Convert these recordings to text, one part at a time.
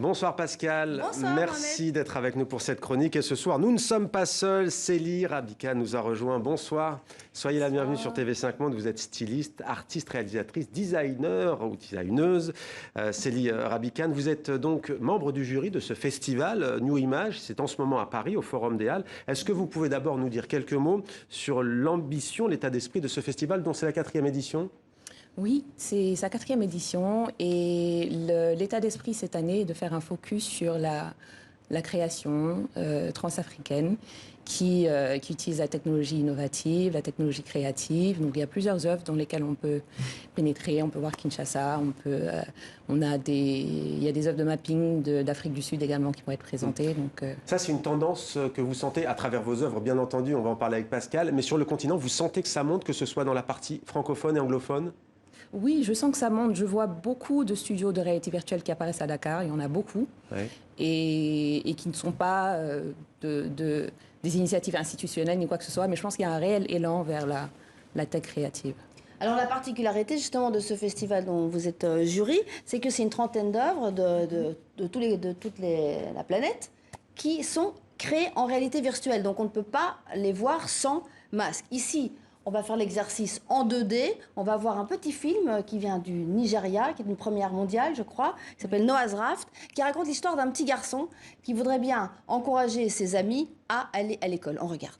Bonsoir Pascal, Bonsoir, merci d'être avec nous pour cette chronique. Et ce soir, nous ne sommes pas seuls. Célie Rabikane nous a rejoint. Bonsoir, soyez la bienvenue sur TV5 Monde. Vous êtes styliste, artiste, réalisatrice, designer ou designeuse. Célie Rabikane, vous êtes donc membre du jury de ce festival New Image. C'est en ce moment à Paris, au Forum des Halles. Est-ce que vous pouvez d'abord nous dire quelques mots sur l'ambition, l'état d'esprit de ce festival dont c'est la 4e édition ? Oui, c'est sa 4e édition et l'état d'esprit cette année est de faire un focus sur la création transafricaine qui utilise la technologie innovative, la technologie créative. Donc il y a plusieurs œuvres dans lesquelles on peut pénétrer. On peut voir Kinshasa, il y a des œuvres de mapping d'Afrique du Sud également qui vont être présentées. Donc, Ça, c'est une tendance que vous sentez à travers vos œuvres, bien entendu, on va en parler avec Pascal. Mais sur le continent, vous sentez que ça monte, que ce soit dans la partie francophone et anglophone ? Oui, je sens que ça monte. Je vois beaucoup de studios de réalité virtuelle qui apparaissent à Dakar. Il y en a beaucoup. Ouais. Et qui ne sont pas des initiatives institutionnelles ni quoi que ce soit. Mais je pense qu'il y a un réel élan vers la tech créative. Alors la particularité justement de ce festival dont vous êtes jury, c'est que c'est une trentaine d'œuvres de toute la planète qui sont créées en réalité virtuelle. Donc on ne peut pas les voir sans masque. Ici, on va faire l'exercice en 2D. On va voir un petit film qui vient du Nigeria, qui est une première mondiale, je crois, qui s'appelle Noah's Raft, qui raconte l'histoire d'un petit garçon qui voudrait bien encourager ses amis à aller à l'école. On regarde.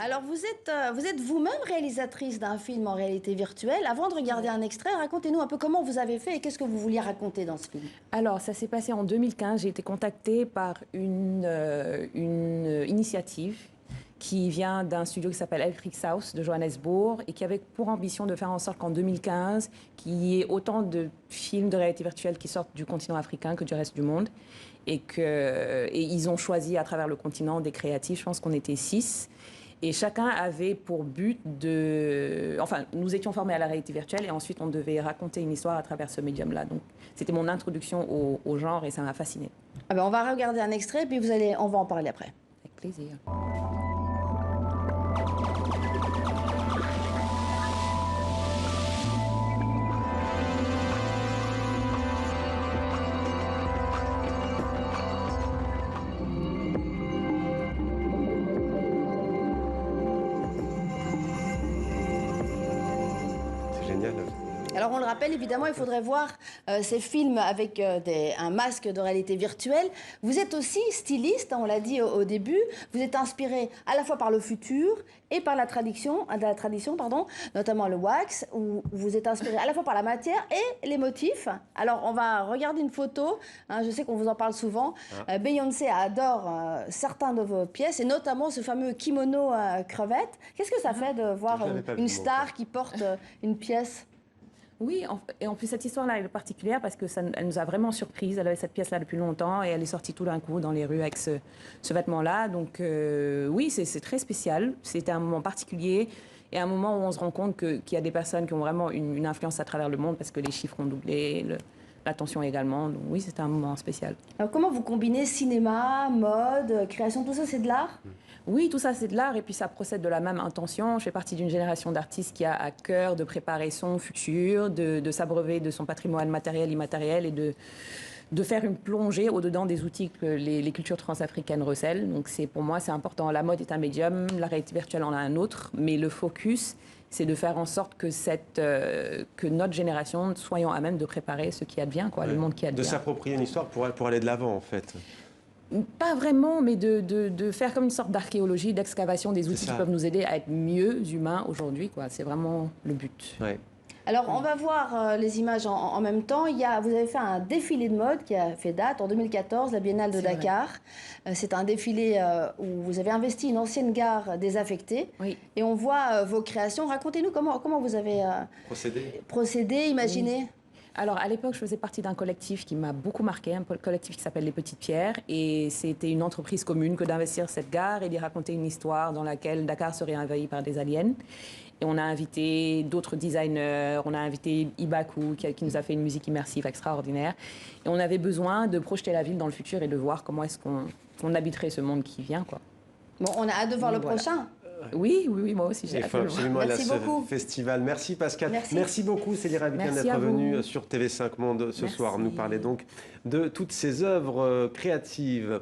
Alors vous êtes vous-même réalisatrice d'un film en réalité virtuelle. Avant de regarder un extrait, racontez-nous un peu comment vous avez fait et qu'est-ce que vous vouliez raconter dans ce film. Alors, ça s'est passé en 2015. J'ai été contactée par une initiative qui vient d'un studio qui s'appelle Electric South de Johannesburg et qui avait pour ambition de faire en sorte qu'en 2015, qu'il y ait autant de films de réalité virtuelle qui sortent du continent africain que du reste du monde. Et ils ont choisi à travers le continent des créatifs, je pense qu'on était 6. Et chacun avait pour but de... Enfin, nous étions formés à la réalité virtuelle et ensuite on devait raconter une histoire à travers ce médium-là. Donc c'était mon introduction au genre et ça m'a fascinée. Ah ben, on va regarder un extrait puis on va en parler après. Avec plaisir. Alors on le rappelle, évidemment, il faudrait voir ces films avec un masque de réalité virtuelle. Vous êtes aussi styliste, on l'a dit au début. Vous êtes inspiré à la fois par le futur et par la tradition, notamment le wax, où vous êtes inspiré à la fois par la matière et les motifs. Alors on va regarder une photo, je sais qu'on vous en parle souvent. Beyoncé adore certains de vos pièces, et notamment ce fameux kimono crevette. Qu'est-ce que ça fait de voir une star qui porte une pièce ? Oui, et en plus cette histoire-là est particulière parce que elle nous a vraiment surprise. Elle avait cette pièce-là depuis longtemps et elle est sortie tout d'un coup dans les rues avec ce vêtement-là. Donc oui, c'est très spécial. C'était un moment particulier et un moment où on se rend compte qu'il y a des personnes qui ont vraiment une influence à travers le monde parce que les chiffres ont doublé, l'attention également. Donc oui, c'était un moment spécial. Alors comment vous combinez cinéma, mode, création, tout ça, c'est de l'art ? Oui, tout ça, c'est de l'art et puis ça procède de la même intention. Je fais partie d'une génération d'artistes qui a à cœur de préparer son futur, de s'abreuver de son patrimoine matériel, immatériel et de faire une plongée au-dedans des outils que les cultures transafricaines recèlent. Donc pour moi, c'est important. La mode est un médium, la réalité virtuelle en a un autre, mais le focus, c'est de faire en sorte que notre génération soyons à même de préparer ce qui advient, le monde qui advient. De s'approprier une histoire pour aller de l'avant, en fait. Pas vraiment, mais de faire comme une sorte d'archéologie, d'excavation des outils qui peuvent nous aider à être mieux humains aujourd'hui. C'est vraiment le but. Ouais. Alors, on va voir les images en même temps. Vous avez fait un défilé de mode qui a fait date en 2014, la Biennale de Dakar. C'est un défilé où vous avez investi une ancienne gare désaffectée. Oui. Et on voit vos créations. Racontez-nous comment vous avez procédé, imaginé. Alors, à l'époque, je faisais partie d'un collectif qui m'a beaucoup marqué, un collectif qui s'appelle Les Petites Pierres. Et c'était une entreprise commune que d'investir cette gare et d'y raconter une histoire dans laquelle Dakar serait envahi par des aliens. Et on a invité d'autres designers, on a invité Ibaku qui nous a fait une musique immersive extraordinaire. Et on avait besoin de projeter la ville dans le futur et de voir comment est-ce qu'on habiterait ce monde qui vient, quoi. Bon, on a hâte de voir le prochain. Oui, moi aussi, j'ai Il hâte faut de le voir. absolument aller à Merci ce beaucoup. festival. Merci Pascal. Merci. Beaucoup Célia Rabican Merci d'être à vous. venue sur TV5 Monde ce Merci. soir. Nous parler donc de toutes ces œuvres créatives.